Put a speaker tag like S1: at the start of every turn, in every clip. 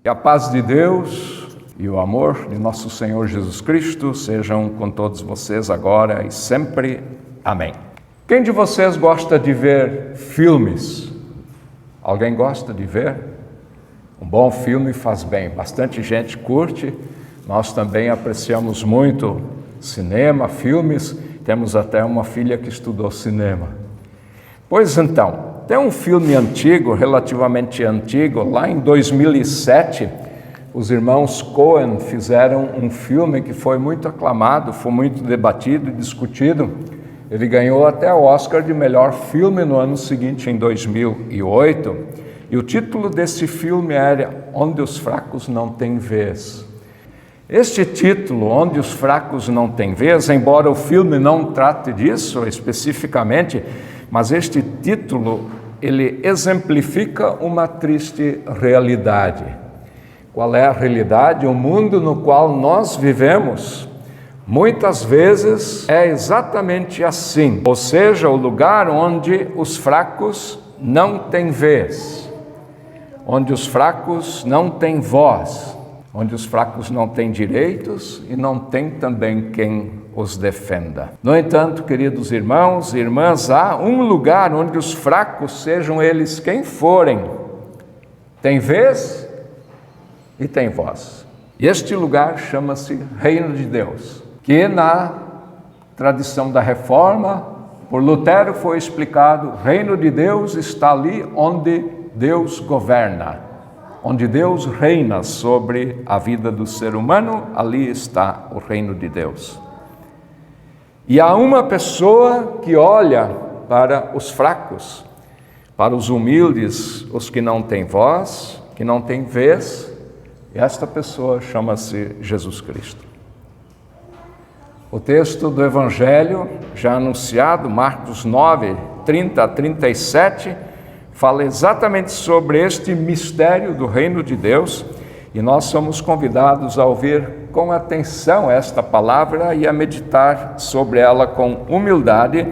S1: Que a paz de Deus e o amor de nosso Senhor Jesus Cristo sejam com todos vocês agora e sempre. Amém. Quem de vocês gosta de ver filmes? Alguém gosta de ver? Um bom filme faz bem. Bastante gente curte. Nós também apreciamos muito cinema, filmes. Temos até uma filha que estudou cinema. Pois então, tem um filme antigo, relativamente antigo, lá em 2007, os irmãos Coen fizeram um filme que foi muito aclamado, foi muito debatido e discutido. Ele ganhou até o Oscar de melhor filme no ano seguinte, em 2008. E o título desse filme era Onde os Fracos Não Têm Vez. Este título, Onde os Fracos Não Têm Vez, embora o filme não trate disso especificamente, mas este título, ele exemplifica uma triste realidade. Qual é a realidade? O mundo no qual nós vivemos, muitas vezes é exatamente assim. Ou seja, o lugar onde os fracos não têm vez, onde os fracos não têm voz, onde os fracos não têm direitos e não tem também quem os defenda. No entanto, queridos irmãos e irmãs, há um lugar onde os fracos, sejam eles quem forem, têm vez e têm voz. Este lugar chama-se Reino de Deus, que na tradição da Reforma, por Lutero foi explicado, o Reino de Deus está ali onde Deus governa, onde Deus reina sobre a vida do ser humano, ali está o Reino de Deus. E há uma pessoa que olha para os fracos, para os humildes, os que não têm voz, que não têm vez, e esta pessoa chama-se Jesus Cristo. O texto do Evangelho, já anunciado, Marcos 9, 30 a 37, fala exatamente sobre este mistério do Reino de Deus, e nós somos convidados a ouvir com atenção esta palavra e a meditar sobre ela com humildade,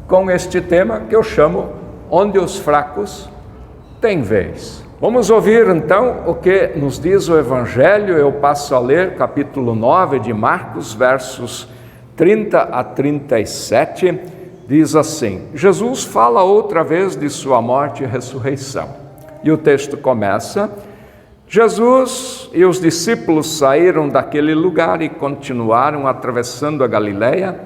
S1: com este tema que eu chamo Onde os Fracos Têm Vez. Vamos ouvir então o que nos diz o Evangelho. Eu passo a ler capítulo 9 de Marcos, versos 30 a 37, diz assim: Jesus fala outra vez de sua morte e ressurreição. E o texto começa: Jesus e os discípulos saíram daquele lugar e continuaram atravessando a Galileia.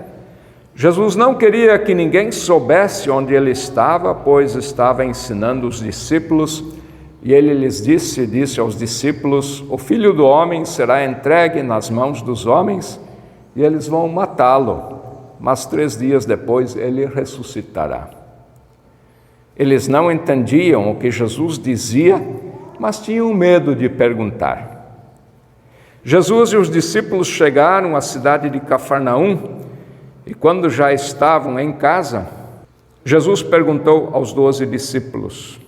S1: Jesus não queria que ninguém soubesse onde ele estava, pois estava ensinando os discípulos. E ele lhes disse aos discípulos: o Filho do Homem será entregue nas mãos dos homens e eles vão matá-lo, mas 3 dias depois ele ressuscitará. Eles não entendiam o que Jesus dizia, mas tinham medo de perguntar. Jesus e os discípulos chegaram à cidade de Cafarnaum e quando já estavam em casa, Jesus perguntou aos 12 discípulos: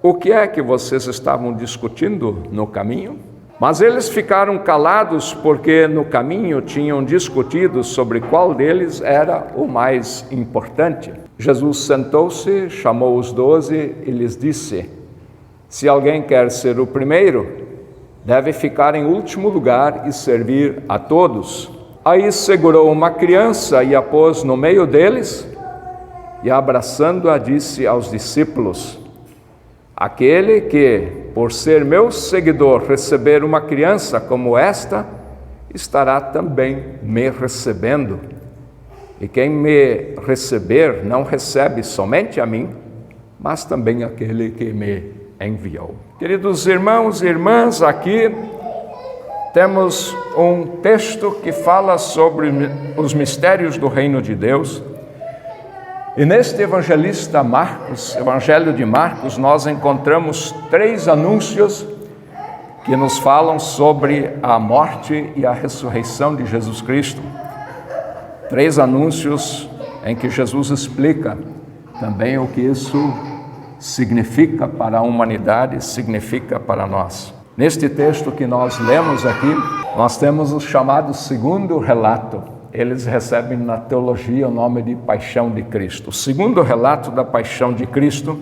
S1: o que é que vocês estavam discutindo no caminho? Mas eles ficaram calados porque no caminho tinham discutido sobre qual deles era o mais importante. Jesus sentou-se, chamou os 12 e lhes disse: se alguém quer ser o primeiro, deve ficar em último lugar e servir a todos. Aí segurou uma criança e a pôs no meio deles e, abraçando-a, disse aos discípulos: aquele que, por ser meu seguidor, receber uma criança como esta, estará também me recebendo. E quem me receber não recebe somente a mim, mas também aquele que me enviou. Queridos irmãos e irmãs, aqui temos um texto que fala sobre os mistérios do Reino de Deus. E neste evangelista Marcos, Evangelho de Marcos, nós encontramos 3 anúncios que nos falam sobre a morte e a ressurreição de Jesus Cristo. 3 anúncios em que Jesus explica também o que isso significa para a humanidade, significa para nós. Neste texto que nós lemos aqui, nós temos o chamado segundo relato. Eles recebem na teologia o nome de Paixão de Cristo. O segundo relato da Paixão de Cristo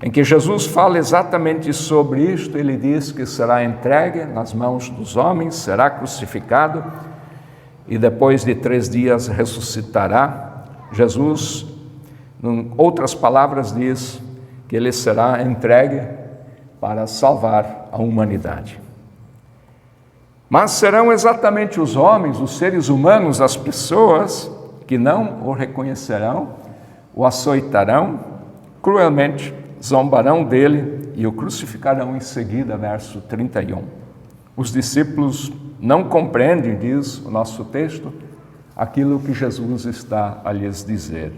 S1: em que Jesus fala exatamente sobre isto. Ele diz que será entregue nas mãos dos homens, será crucificado e depois de 3 dias ressuscitará. Jesus, em outras palavras, diz que ele será entregue para salvar a humanidade. Mas serão exatamente os homens, os seres humanos, as pessoas que não o reconhecerão, o açoitarão cruelmente, zombarão dele e o crucificarão em seguida, verso 31. Os discípulos não compreendem, diz o nosso texto, aquilo que Jesus está a lhes dizer.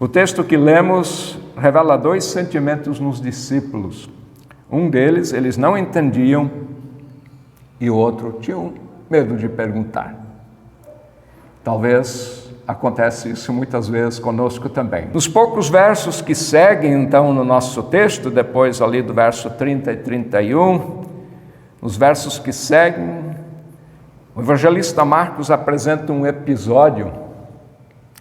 S1: O texto que lemos revela 2 sentimentos nos discípulos. Um deles, eles não entendiam, e o outro, tinham medo de perguntar. Talvez acontece isso muitas vezes conosco também. Nos poucos versos que seguem, então, no nosso texto, depois ali do verso 30 e 31, nos versos que seguem, o evangelista Marcos apresenta um episódio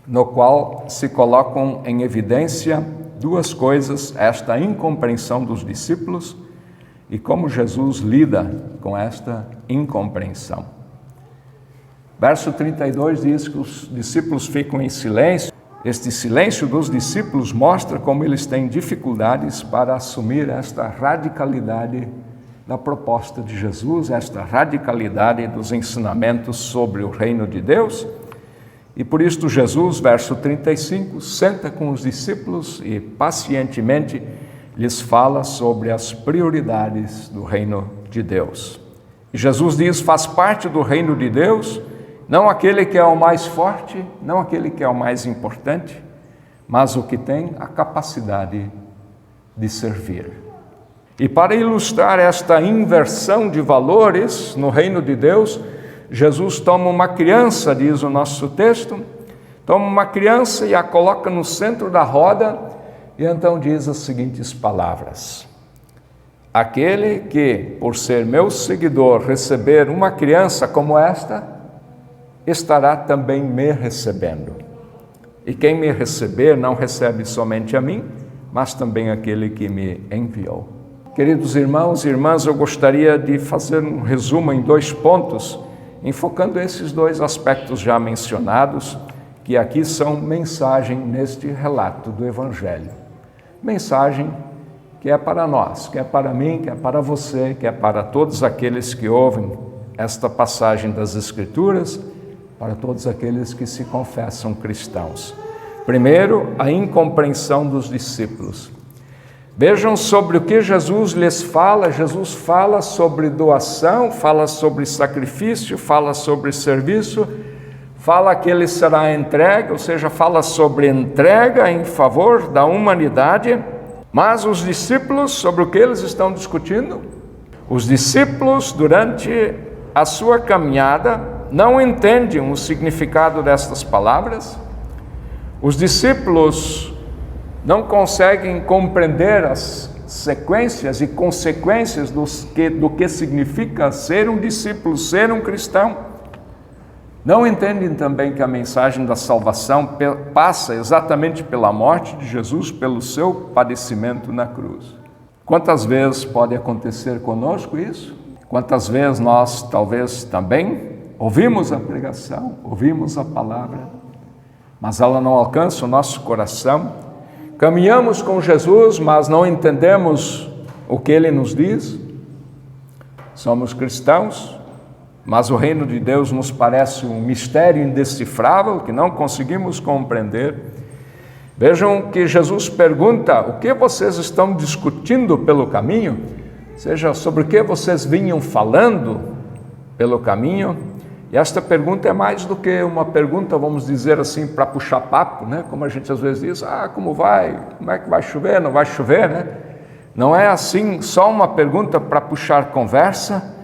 S1: no qual se colocam em evidência 2 coisas: esta incompreensão dos discípulos e como Jesus lida com esta incompreensão. Verso 32 diz que os discípulos ficam em silêncio. Este silêncio dos discípulos mostra como eles têm dificuldades para assumir esta radicalidade da proposta de Jesus, esta radicalidade dos ensinamentos sobre o reino de Deus. E por isto Jesus, verso 35, senta com os discípulos e pacientemente lhes fala sobre as prioridades do reino de Deus. E Jesus diz: faz parte do reino de Deus não aquele que é o mais forte, não aquele que é o mais importante, mas o que tem a capacidade de servir. E para ilustrar esta inversão de valores no reino de Deus, Jesus toma uma criança, diz o nosso texto, toma uma criança e a coloca no centro da roda, e então diz as seguintes palavras: aquele que, por ser meu seguidor, receber uma criança como esta, estará também me recebendo. E quem me receber não recebe somente a mim, mas também aquele que me enviou. Queridos irmãos e irmãs, eu gostaria de fazer um resumo em 2 pontos, enfocando esses 2 aspectos já mencionados, que aqui são mensagem neste relato do Evangelho. Mensagem que é para nós, que é para mim, que é para você, que é para todos aqueles que ouvem esta passagem das Escrituras, para todos aqueles que se confessam cristãos. Primeiro, a incompreensão dos discípulos. Vejam sobre o que Jesus lhes fala. Jesus fala sobre doação, fala sobre sacrifício, fala sobre serviço, fala que ele será entregue, ou seja, fala sobre entrega em favor da humanidade. Mas os discípulos, sobre o que eles estão discutindo? Os discípulos, durante a sua caminhada, não entendem o significado destas palavras. Os discípulos não conseguem compreender as sequências e consequências do que significa ser um discípulo, ser um cristão. Não entendem também que a mensagem da salvação passa exatamente pela morte de Jesus, pelo seu padecimento na cruz. Quantas vezes pode acontecer conosco isso? Quantas vezes nós talvez também ouvimos a pregação, ouvimos a palavra, mas ela não alcança o nosso coração. Caminhamos com Jesus, mas não entendemos o que Ele nos diz. Somos cristãos, mas o reino de Deus nos parece um mistério indecifrável que não conseguimos compreender. Vejam que Jesus pergunta: o que vocês estão discutindo pelo caminho? Ou seja, sobre o que vocês vinham falando pelo caminho? E esta pergunta é mais do que uma pergunta, vamos dizer assim, para puxar papo, né? Como a gente às vezes diz: como vai? Como é que vai chover? Não vai chover, né? Não é assim só uma pergunta para puxar conversa.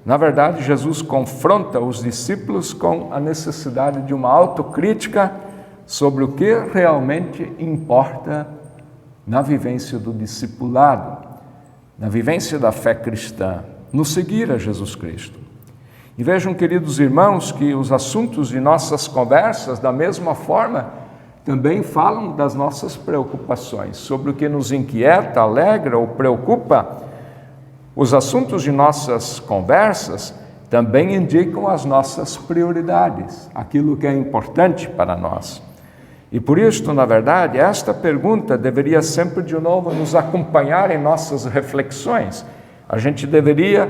S1: Na verdade, Jesus confronta os discípulos com a necessidade de uma autocrítica sobre o que realmente importa na vivência do discipulado, na vivência da fé cristã, no seguir a Jesus Cristo. E vejam, queridos irmãos, que os assuntos de nossas conversas, da mesma forma, também falam das nossas preocupações, sobre o que nos inquieta, alegra ou preocupa. Os assuntos de nossas conversas também indicam as nossas prioridades, aquilo que é importante para nós. E por isso, na verdade, esta pergunta deveria sempre de novo nos acompanhar em nossas reflexões. A gente deveria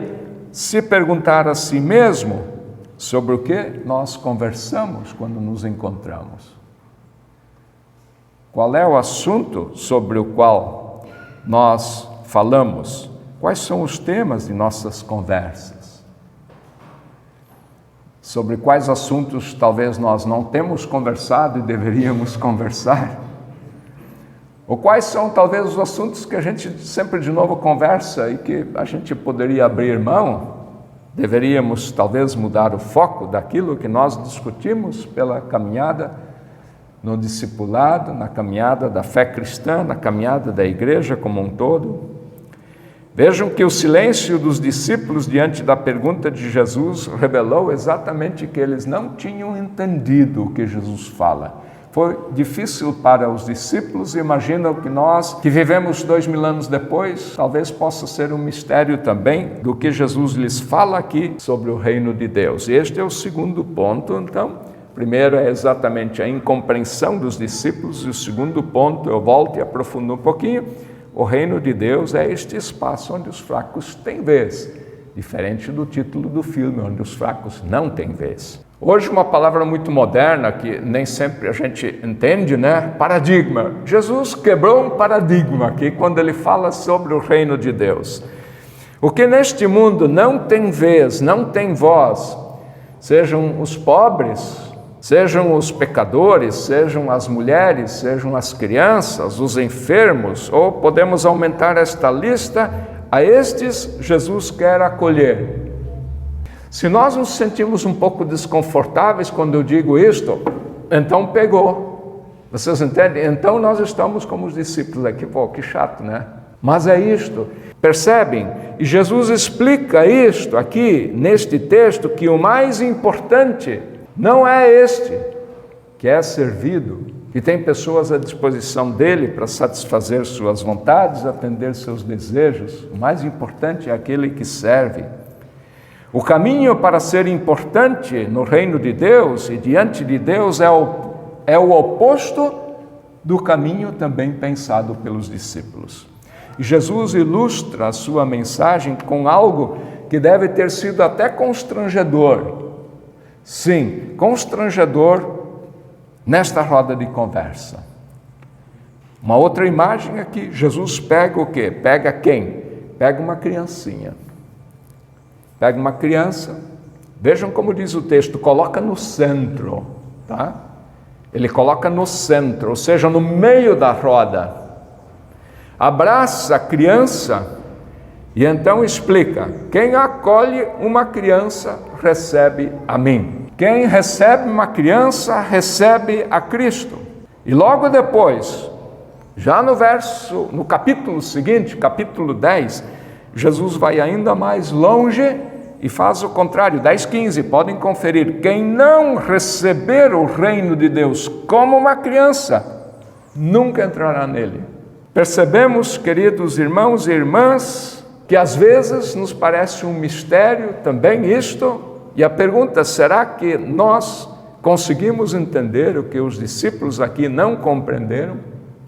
S1: se perguntar a si mesmo sobre o que nós conversamos quando nos encontramos. Qual é o assunto sobre o qual nós falamos? Quais são os temas de nossas conversas? Sobre quais assuntos talvez nós não temos conversado e deveríamos conversar? Ou quais são talvez os assuntos que a gente sempre de novo conversa e que a gente poderia abrir mão? Deveríamos talvez mudar o foco daquilo que nós discutimos pela caminhada no discipulado, na caminhada da fé cristã, na caminhada da igreja como um todo. Vejam que o silêncio dos discípulos diante da pergunta de Jesus revelou exatamente que eles não tinham entendido o que Jesus fala. Foi difícil para os discípulos, imagino que nós, que vivemos 2000 anos depois, talvez possa ser um mistério também do que Jesus lhes fala aqui sobre o reino de Deus. E este é o segundo ponto, então. Primeiro é exatamente a incompreensão dos discípulos, e o segundo ponto, eu volto e aprofundo um pouquinho, o reino de Deus é este espaço onde os fracos têm vez, diferente do título do filme, onde os fracos não têm vez. Hoje uma palavra muito moderna, que nem sempre a gente entende, né? Paradigma. Jesus quebrou um paradigma aqui quando ele fala sobre o reino de Deus. O que neste mundo não tem vez, não tem voz, sejam os pobres, sejam os pecadores, sejam as mulheres, sejam as crianças, os enfermos, ou podemos aumentar esta lista, a estes Jesus quer acolher. Se nós nos sentimos um pouco desconfortáveis quando eu digo isto, então pegou. Vocês entendem? Então nós estamos como os discípulos aqui, pô, que chato, né? Mas é isto, percebem? E Jesus explica isto aqui, neste texto, que o mais importante não é este, que é servido, que tem pessoas à disposição dele para satisfazer suas vontades, atender seus desejos. O mais importante é aquele que serve. O caminho para ser importante no reino de Deus e diante de Deus é o oposto do caminho também pensado pelos discípulos. E Jesus ilustra a sua mensagem com algo que deve ter sido até constrangedor. Sim, constrangedor nesta roda de conversa. Uma outra imagem aqui, Jesus pega o quê? Pega quem? Pega uma criancinha. Pega uma criança, vejam como diz o texto, coloca no centro, tá? Ele coloca no centro, ou seja, no meio da roda. Abraça a criança e então explica: quem acolhe uma criança recebe a mim. Quem recebe uma criança recebe a Cristo. E logo depois, já no capítulo seguinte, capítulo 10, Jesus vai ainda mais longe e faz o contrário. 10:15, podem conferir. Quem não receber o reino de Deus como uma criança, nunca entrará nele. Percebemos, queridos irmãos e irmãs, que às vezes nos parece um mistério também isto, e a pergunta: será que nós conseguimos entender o que os discípulos aqui não compreenderam?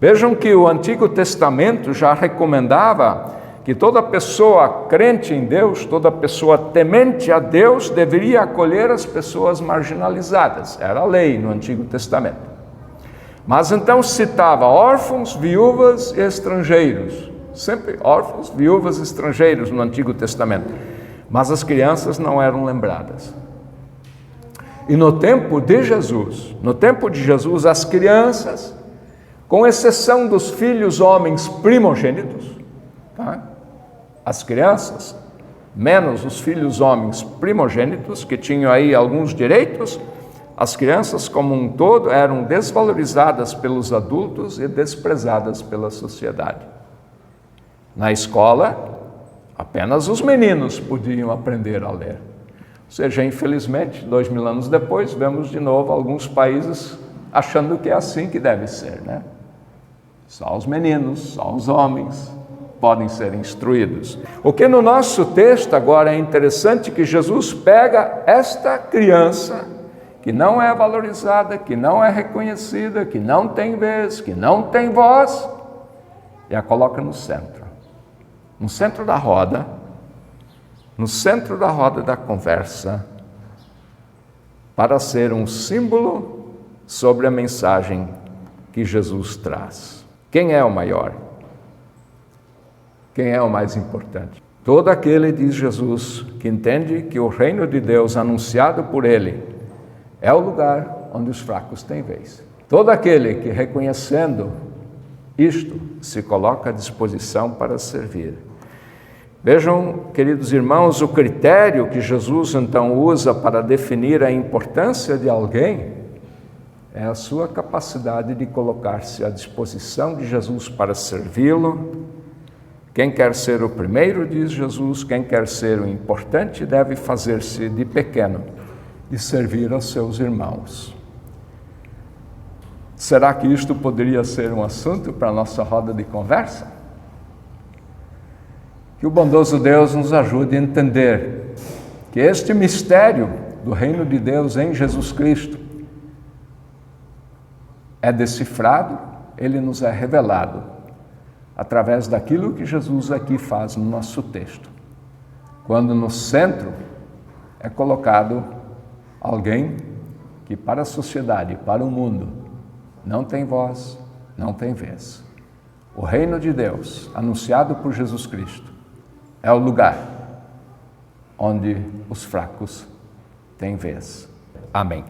S1: Vejam que o Antigo Testamento já recomendava que toda pessoa crente em Deus, toda pessoa temente a Deus, deveria acolher as pessoas marginalizadas. Era a lei no Antigo Testamento. Mas então citava órfãos, viúvas e estrangeiros. Sempre órfãos, viúvas e estrangeiros no Antigo Testamento. Mas as crianças não eram lembradas. E no tempo de Jesus, as crianças, com exceção dos filhos homens primogênitos, tá? As crianças, menos os filhos homens primogênitos, que tinham aí alguns direitos, as crianças como um todo eram desvalorizadas pelos adultos e desprezadas pela sociedade. Na escola, apenas os meninos podiam aprender a ler. Ou seja, infelizmente, 2000 anos depois, vemos de novo alguns países achando que é assim que deve ser, né? Só os meninos, só os homens podem ser instruídos. O que no nosso texto agora é interessante que Jesus pega esta criança que não é valorizada, que não é reconhecida, que não tem vez, que não tem voz, e a coloca no centro da roda, no centro da roda da conversa, para ser um símbolo sobre a mensagem que Jesus traz. Quem é o maior? Quem é o mais importante? Todo aquele, diz Jesus, que entende que o reino de Deus anunciado por ele é o lugar onde os fracos têm vez. Todo aquele que, reconhecendo isto, se coloca à disposição para servir. Vejam, queridos irmãos, o critério que Jesus então usa para definir a importância de alguém é a sua capacidade de colocar-se à disposição de Jesus para servi-lo. Quem quer ser o primeiro, diz Jesus, quem quer ser o importante deve fazer-se de pequeno e servir aos seus irmãos. Será que isto poderia ser um assunto para a nossa roda de conversa? Que o bondoso Deus nos ajude a entender que este mistério do reino de Deus em Jesus Cristo é decifrado, ele nos é revelado através daquilo que Jesus aqui faz no nosso texto. Quando no centro é colocado alguém que para a sociedade, para o mundo, não tem voz, não tem vez. O reino de Deus, anunciado por Jesus Cristo, é o lugar onde os fracos têm vez. Amém.